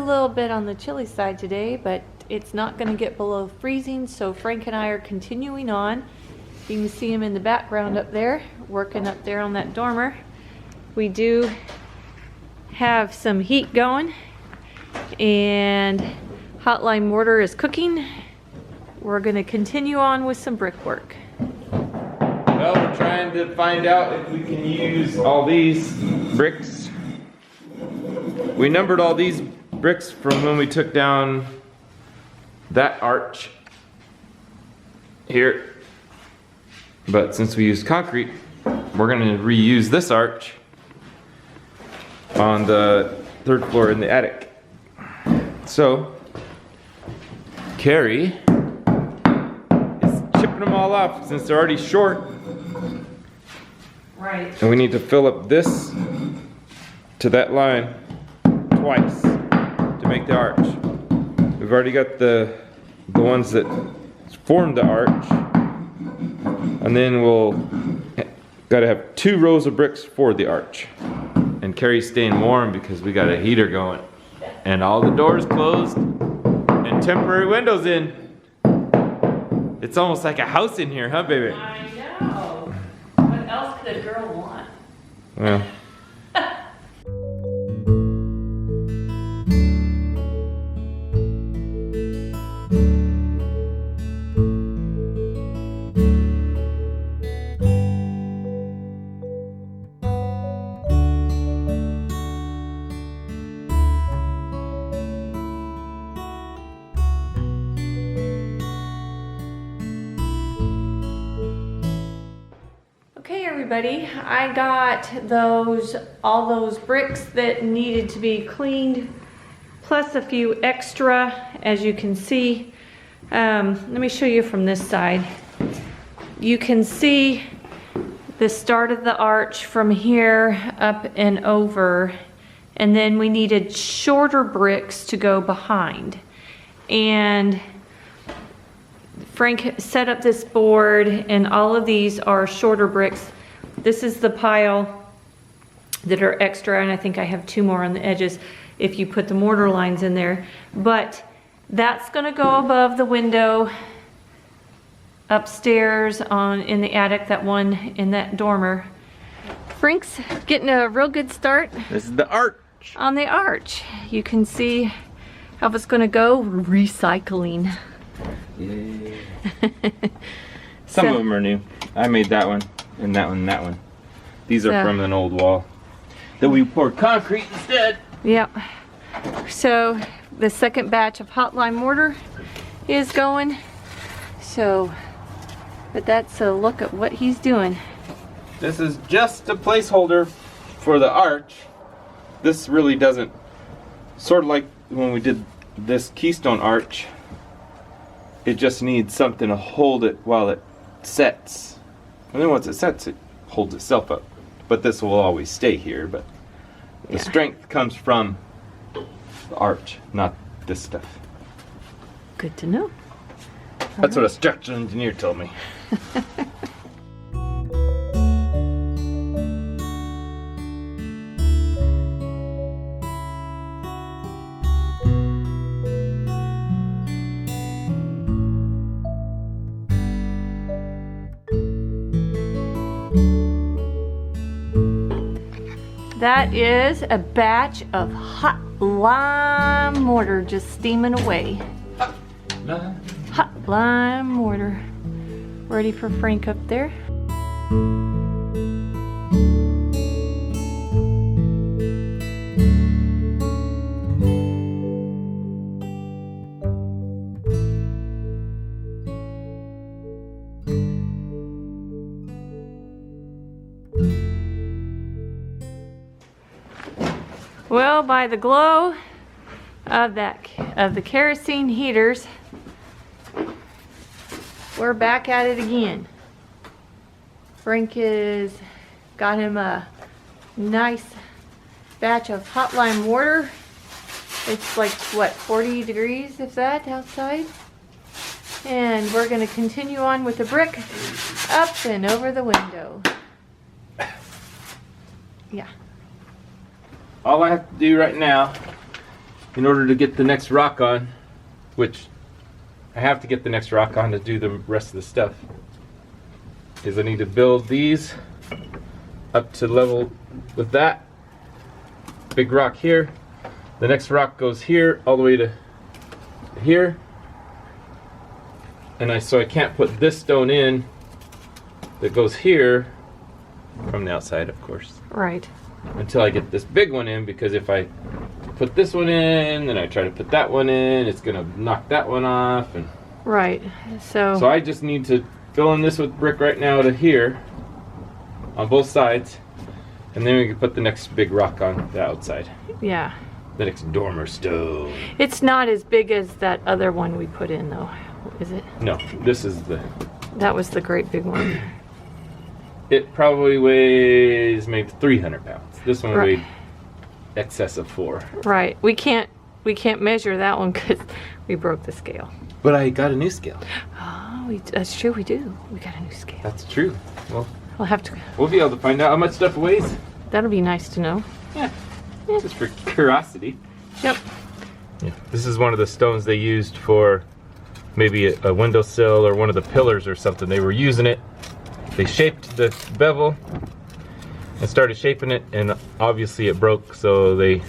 little bit on the chilly side today, but it's not going to get below freezing, so Frank and I are continuing on. You can see him in the background up there, working up there on that dormer. We do have some heat going, and hotline mortar is cooking. We're going to continue on with some brickwork. Well, we're trying to find out if we can use all these bricks. We numbered all these bricks from when we took down that arch here. But since we used concrete, we're gonna reuse this arch on the third floor in the attic. So, Carrie is chipping them all off since they're already short. Right. And we need to fill up this to that line twice to make the arch. We've already got the ones that form the arch, and then we'll gotta have 2 rows of bricks for the arch. And Carrie's staying warm because we got a heater going, and all the doors closed and temporary windows in. It's almost like a house in here, huh, baby? I know. What else could a girl want? Well. Okay, everybody, I got all those bricks that needed to be cleaned, plus a few extra, as you can see. Let me show you from this side. You can see the start of the arch from here up and over, and then we needed shorter bricks to go behind. And Frank set up this board, and all of these are shorter bricks. This is the pile that are extra, and I think I have 2 more on the edges if you put the mortar lines in there. But that's gonna go above the window upstairs in the attic, that one in that dormer. Frank's getting a real good start. This is the arch. On the arch. You can see how it's gonna go. Recycling. Yeah. Some of them are new. I made that one, and that one, and that one. These are from an old wall that we poured concrete instead. Yep. So the second batch of hotline mortar is going. So, but that's a look at what he's doing. This is just a placeholder for the arch. This really doesn't, sort of like when we did this keystone arch, it just needs something to hold it while it sets. And then once it sets, it holds itself up. But this will always stay here, but the strength comes from the arch, not this stuff. Good to know. That's what a structural engineer told me. That is a batch of hot lime mortar just steaming away. Hot lime mortar. Ready for Frank up there. Well, by the glow of the kerosene heaters, we're back at it again. Frank has got him a nice batch of hot lime mortar. It's like, what, 40 degrees, if that, outside? And we're going to continue on with the brick up and over the window. Yeah. All I have to do right now in order to get the next rock on, which I have to get the next rock on to do the rest of the stuff, is I need to build these up to level with that. Big rock here. The next rock goes here all the way to here. And so I can't put this stone in that goes here from the outside, of course. Right. Until I get this big one in, because if I put this one in, then I try to put that one in, it's gonna knock that one off. And right. So I just need to fill in this with brick right now to here on both sides, and then we can put the next big rock on the outside. yeah. The next dormer stone. It's not as big as that other one we put in though, is it? No, this is the... That was the great big one. It probably weighs maybe 300 pounds. This one Right. weighed excess of 4. Right. We can't measure that one because we broke the scale. But I got a new scale. Oh, that's true. We do. We got a new scale. That's true. Well, We'll have to. we'll be able to find out how much stuff weighs. That'll be nice to know. Yeah. Just for curiosity. Yep. Yeah. This is one of the stones they used for maybe a windowsill or one of the pillars or something. They were using it. They shaped the bevel and started shaping it, and obviously it broke, so they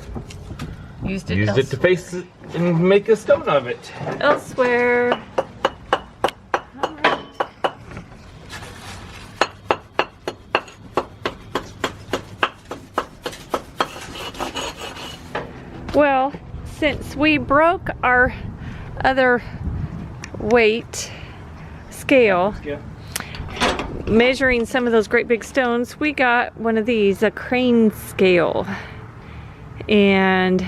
Used it. used it to face it and make a stone of it. Elsewhere. All right. Well, since we broke our other weight scale, Yeah. measuring some of those great big stones, we got one of these, a crane scale. And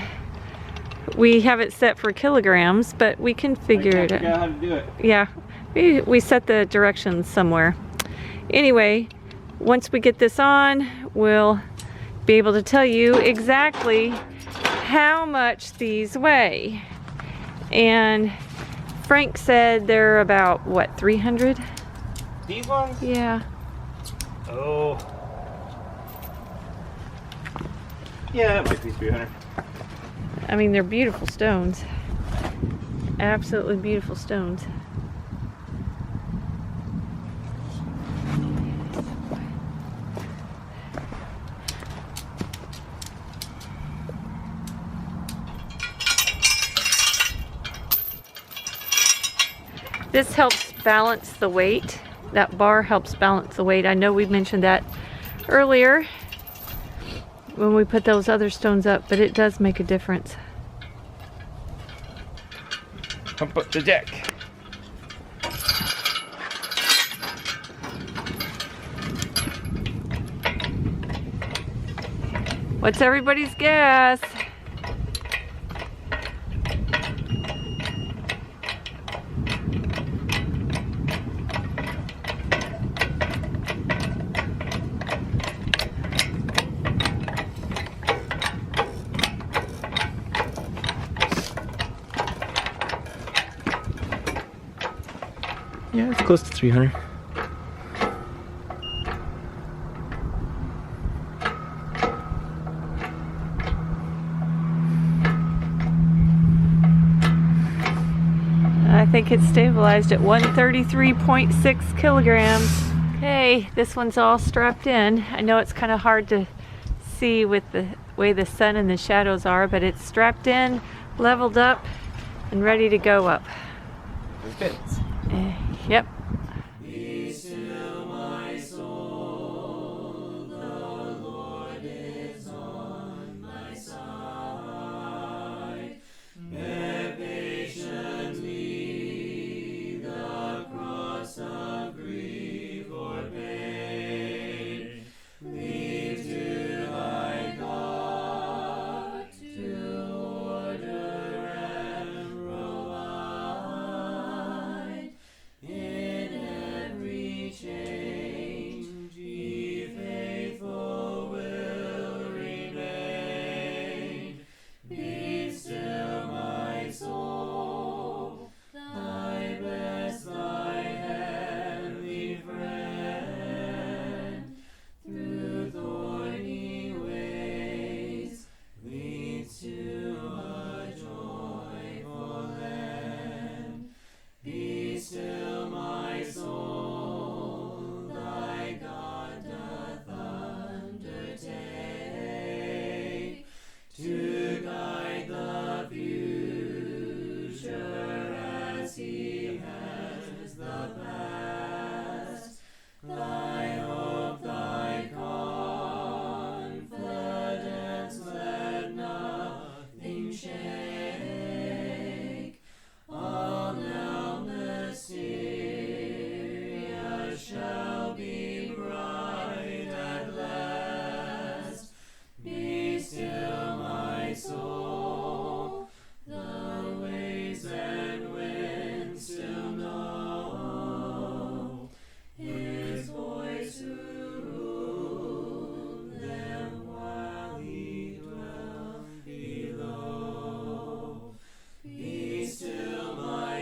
we have it set for kilograms, but we can figure it out. how to do it. Yeah, we set the directions somewhere. Anyway, once we get this on, we'll be able to tell you exactly how much these weigh. And Frank said they're about, what, 300? These ones? Yeah. Oh. Yeah, it might be 300. I mean, they're beautiful stones. Absolutely beautiful stones. This helps balance the weight. That bar helps balance the weight. I know we mentioned that earlier when we put those other stones up, but it does make a difference. Pump up the deck. What's everybody's guess? Yeah, it's close to 300. I think it's stabilized at 133.6 kilograms. Okay, this one's all strapped in. I know it's kind of hard to see with the way the sun and the shadows are, but it's strapped in, leveled up, and ready to go up. It fits. Yep.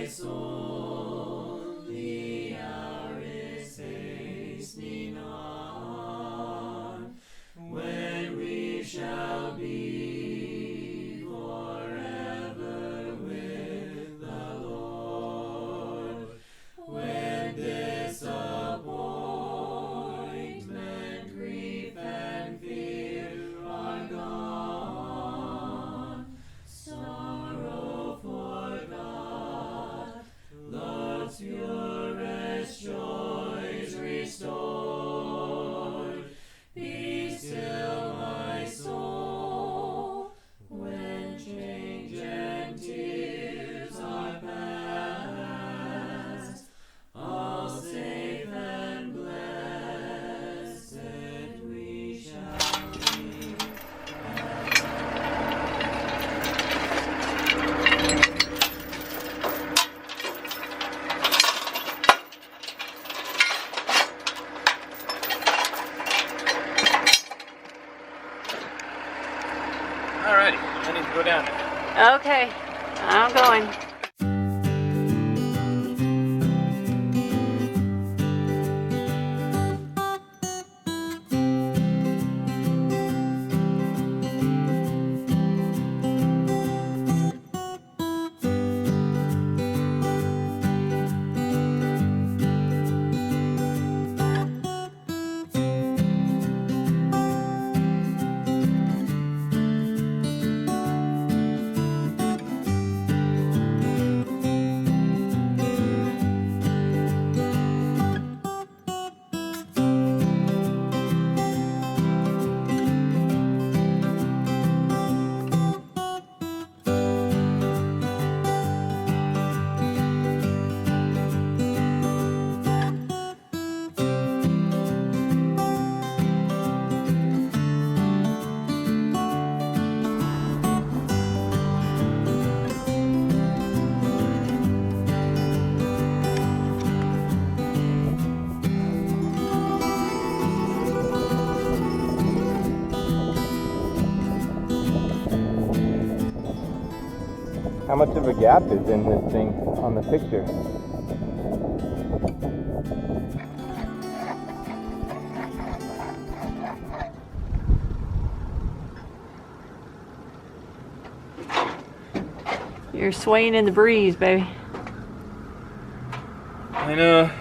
soul, the hour is hastening on, when we shall be forever with the Lord. When disappointment, grief, and fear are gone, sorrow forgot, love's purest joys restored. Be still, my soul, when change and tears are past. All safe and blessed we shall be. Alrighty, I need to go down there. Okay, I'm going. How much of a gap is in this thing on the picture? You're swaying in the breeze, baby. I know.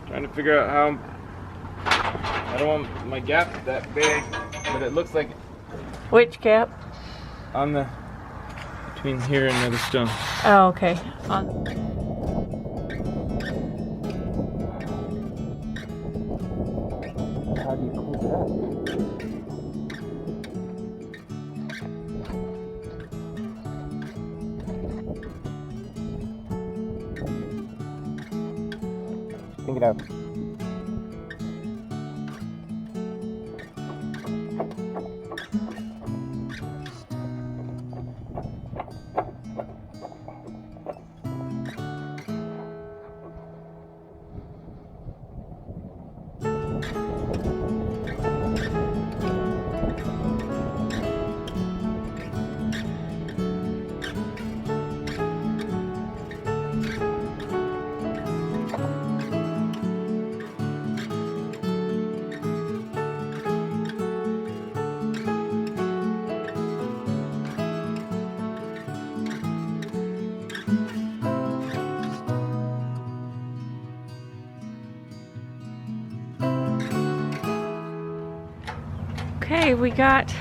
Trying to figure out how. I don't want my gap that big, but it looks like Which cap? on the between here and the other stone. Oh, okay. How do you close it up? Think it out. Okay, we got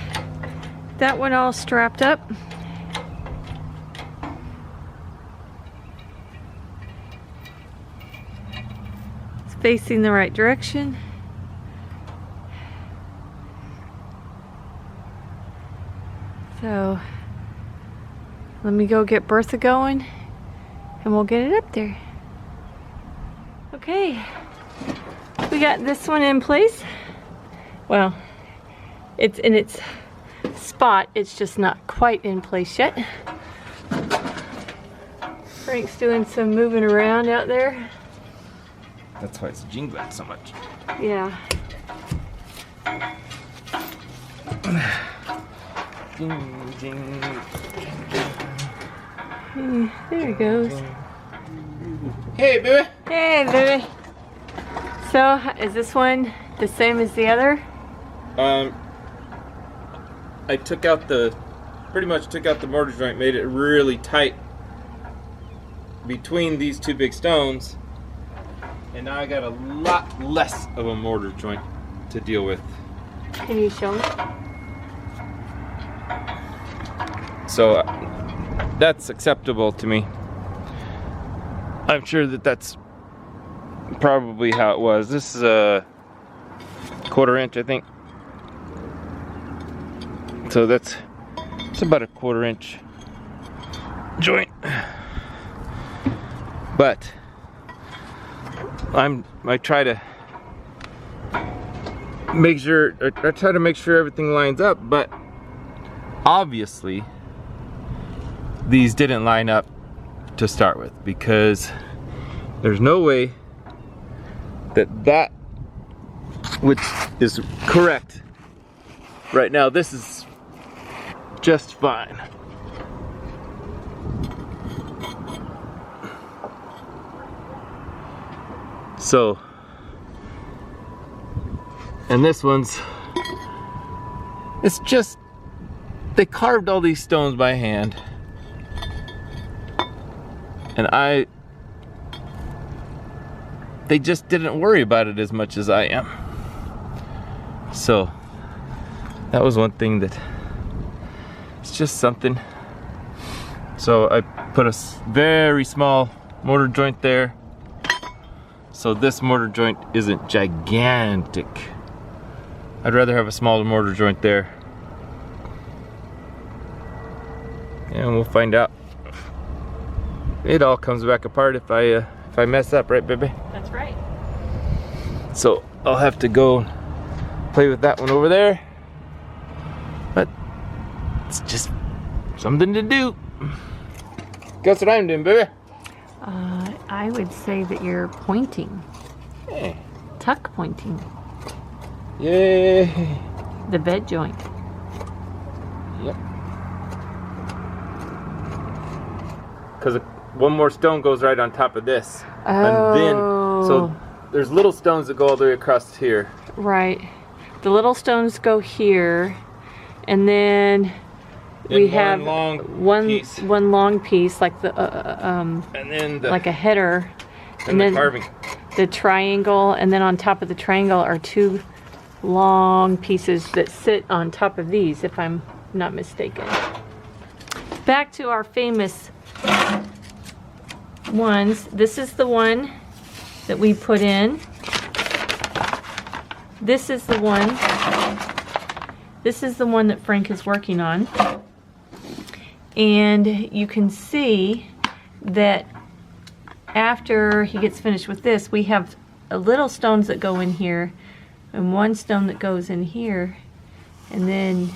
that one all strapped up. It's facing the right direction. So let me go get Bertha going and we'll get it up there. Okay, we got this one in place. Well, it's in its spot, it's just not quite in place yet. Frank's doing some moving around out there. That's why it's jingling so much. Yeah. Ding, ding. There he goes. Hey, baby. Hey, baby. So, is this one the same as the other? I took out pretty much took out the mortar joint, made it really tight between these two big stones, and now I got a lot less of a mortar joint to deal with. Can you show me? So that's acceptable to me. I'm sure that that's probably how it was. This is a 1/4 inch, I think. So it's about a 1/4 inch joint. But I try to make sure everything lines up, but obviously these didn't line up to start with, because there's no way that which is correct right now. This is just fine. So, and this one's, it's just, they carved all these stones by hand, and they just didn't worry about it as much as I am. So that was one thing that, it's just something. So I put a very small mortar joint there, so this mortar joint isn't gigantic. I'd rather have a smaller mortar joint there, and we'll find out. It all comes back apart if I mess up, right, baby? That's right. So I'll have to go play with that one over there, but it's just something to do. Guess what I'm doing, baby? I would say that you're pointing. Hey. Tuck pointing. Yay! The bed joint. Yep. Because one more stone goes right on top of this. Oh. And then, so there's little stones that go all the way across here. Right. The little stones go here, and then we have one long piece, like the and then like a header, and then the carving. The triangle, and then on top of the triangle are two long pieces that sit on top of these, if I'm not mistaken. Back to our famous ones. This is the one that we put in. This is the one. This is the one that Frank is working on. And you can see that after he gets finished with this, we have little stones that go in here, and one stone that goes in here, and then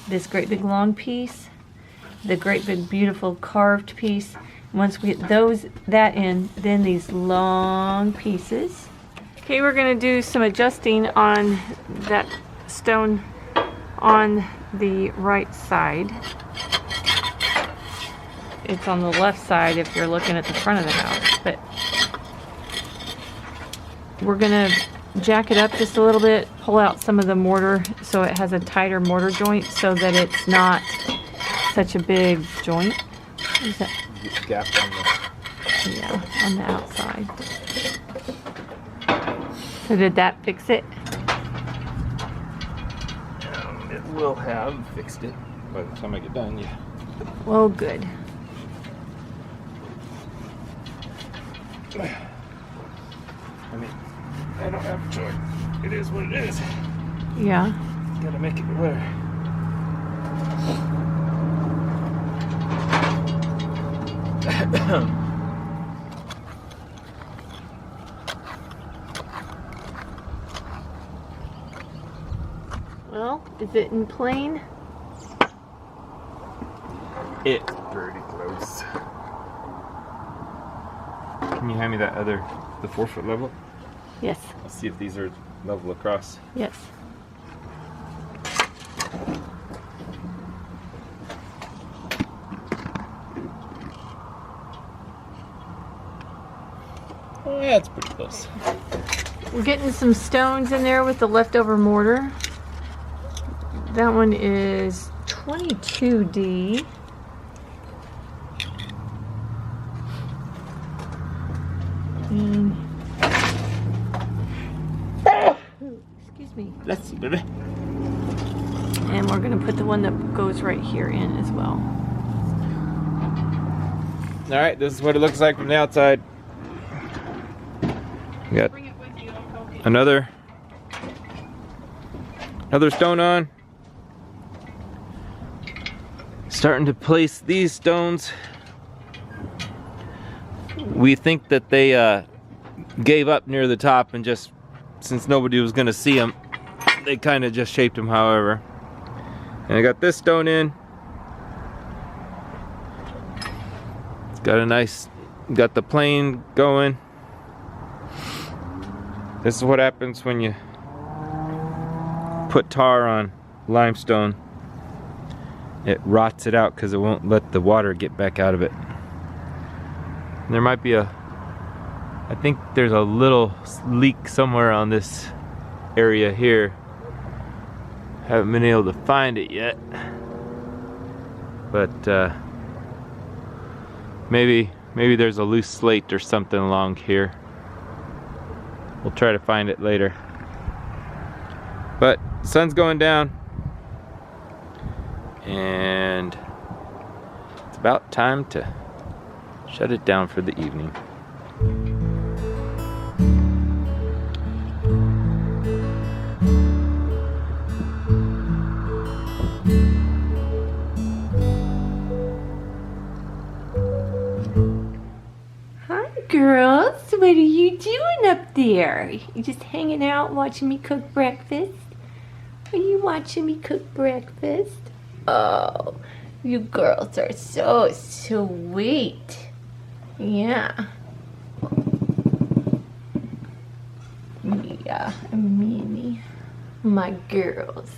this great big long piece, the great big beautiful carved piece. Once we get that in, then these long pieces. Okay, we're going to do some adjusting on that stone on the right side. It's on the left side if you're looking at the front of the house, but we're going to jack it up just a little bit, pull out some of the mortar so it has a tighter mortar joint so that it's not such a big joint. What is that? Gap on the... Yeah, on the outside. So did that fix it? It will have fixed it by the time I get done, yeah. Well, good. I mean, I don't have a choice. It is what it is. Yeah. Gotta make it better. Well, is it in plane? It's pretty close. Can you hand me the 4-foot level? Yes. Let's see if these are level across. Yes. Yeah, it's pretty close. We're getting some stones in there with the leftover mortar. That one is 22D. Excuse me. Bless you, baby. And we're gonna put the one that goes right here in as well. All right, this is what it looks like from the outside. We got another stone on. Starting to place these stones. We think that they gave up near the top and just, since nobody was gonna see them, they kind of just shaped them however. And I got this stone in. It's got a nice, got the plane going. This is what happens when you put tar on limestone. It rots it out because it won't let the water get back out of it. And there might be I think there's a little leak somewhere on this area here. Haven't been able to find it yet. But maybe there's a loose slate or something along here. We'll try to find it later. But the sun's going down. And it's about time to shut it down for the evening. Hi girls, what are you doing up there? You just hanging out watching me cook breakfast? Are you watching me cook breakfast? Oh, you girls are so sweet. Yeah. Yeah, Mimi. My girls.